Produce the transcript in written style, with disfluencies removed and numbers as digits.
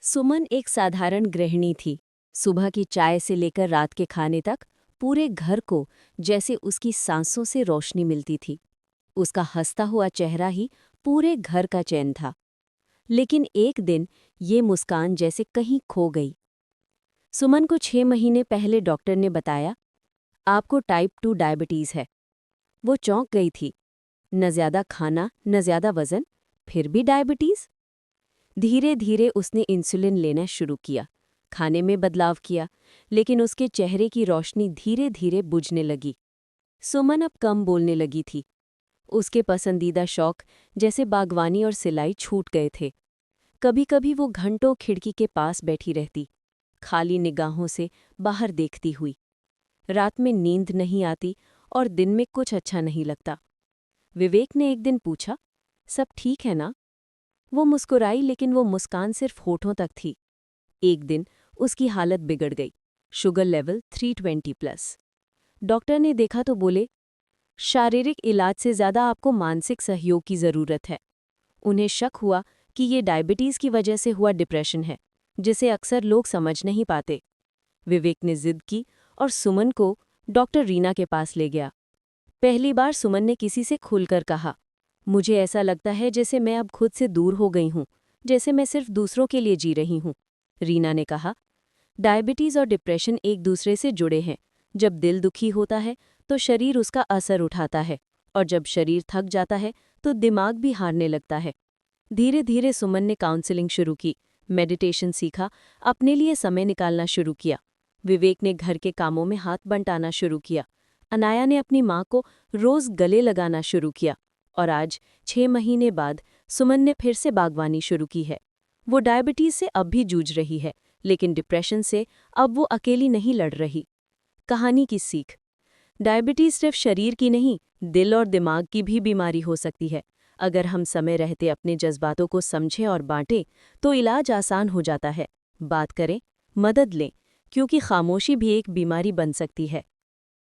सुमन एक साधारण गृहिणी थी। सुबह की चाय से लेकर रात के खाने तक पूरे घर को जैसे उसकी सांसों से रोशनी मिलती थी। उसका हंसता हुआ चेहरा ही पूरे घर का चैन था। लेकिन एक दिन ये मुस्कान जैसे कहीं खो गई। सुमन को 6 महीने पहले डॉक्टर ने बताया, आपको टाइप 2 डायबिटीज है। वो चौंक गई थी। न ज्यादा खाना, न ज्यादा वजन, फिर भी डायबिटीज। धीरे धीरे उसने इंसुलिन लेना शुरू किया, खाने में बदलाव किया, लेकिन उसके चेहरे की रोशनी धीरे धीरे बुझने लगी। सुमन अब कम बोलने लगी थी। उसके पसंदीदा शौक जैसे बागवानी और सिलाई छूट गए थे। कभी कभी वो घंटों खिड़की के पास बैठी रहती, खाली निगाहों से बाहर देखती हुई। रात में नींद नहीं आती और दिन में कुछ अच्छा नहीं लगता। विवेक ने एक दिन पूछा, सब ठीक है ना? वो मुस्कुराई, लेकिन वो मुस्कान सिर्फ होठों तक थी। एक दिन उसकी हालत बिगड़ गई। Sugar level 320+। डॉक्टर ने देखा तो बोले, शारीरिक इलाज से ज़्यादा आपको मानसिक सहयोग की ज़रूरत है। उन्हें शक हुआ कि ये डायबिटीज़ की वजह से हुआ डिप्रेशन है, जिसे अक्सर लोग समझ नहीं पाते। विवेक ने जिद की और सुमन को डॉक्टर रीना के पास ले गया। पहली बार सुमन ने किसी से खुलकर कहा, मुझे ऐसा लगता है जैसे मैं अब खुद से दूर हो गई हूँ, जैसे मैं सिर्फ दूसरों के लिए जी रही हूँ। रीना ने कहा, डायबिटीज और डिप्रेशन एक दूसरे से जुड़े हैं। जब दिल दुखी होता है तो शरीर उसका असर उठाता है, और जब शरीर थक जाता है तो दिमाग भी हारने लगता है। धीरे धीरे सुमन ने काउंसलिंग शुरू की, मेडिटेशन सीखा, अपने लिए समय निकालना शुरू किया। विवेक ने घर के कामों में हाथ बंटाना शुरू किया। अनाया ने अपनी माँ को रोज गले लगाना शुरू किया। और आज 6 महीने बाद सुमन ने फिर से बागवानी शुरू की है। वो डायबिटीज से अब भी जूझ रही है, लेकिन डिप्रेशन से अब वो अकेली नहीं लड़ रही। कहानी की सीख, डायबिटीज सिर्फ शरीर की नहीं, दिल और दिमाग की भी बीमारी हो सकती है। अगर हम समय रहते अपने जज्बातों को समझें और बांटें तो इलाज आसान हो जाता है। बात करें, मदद लें, क्योंकि खामोशी भी एक बीमारी बन सकती है।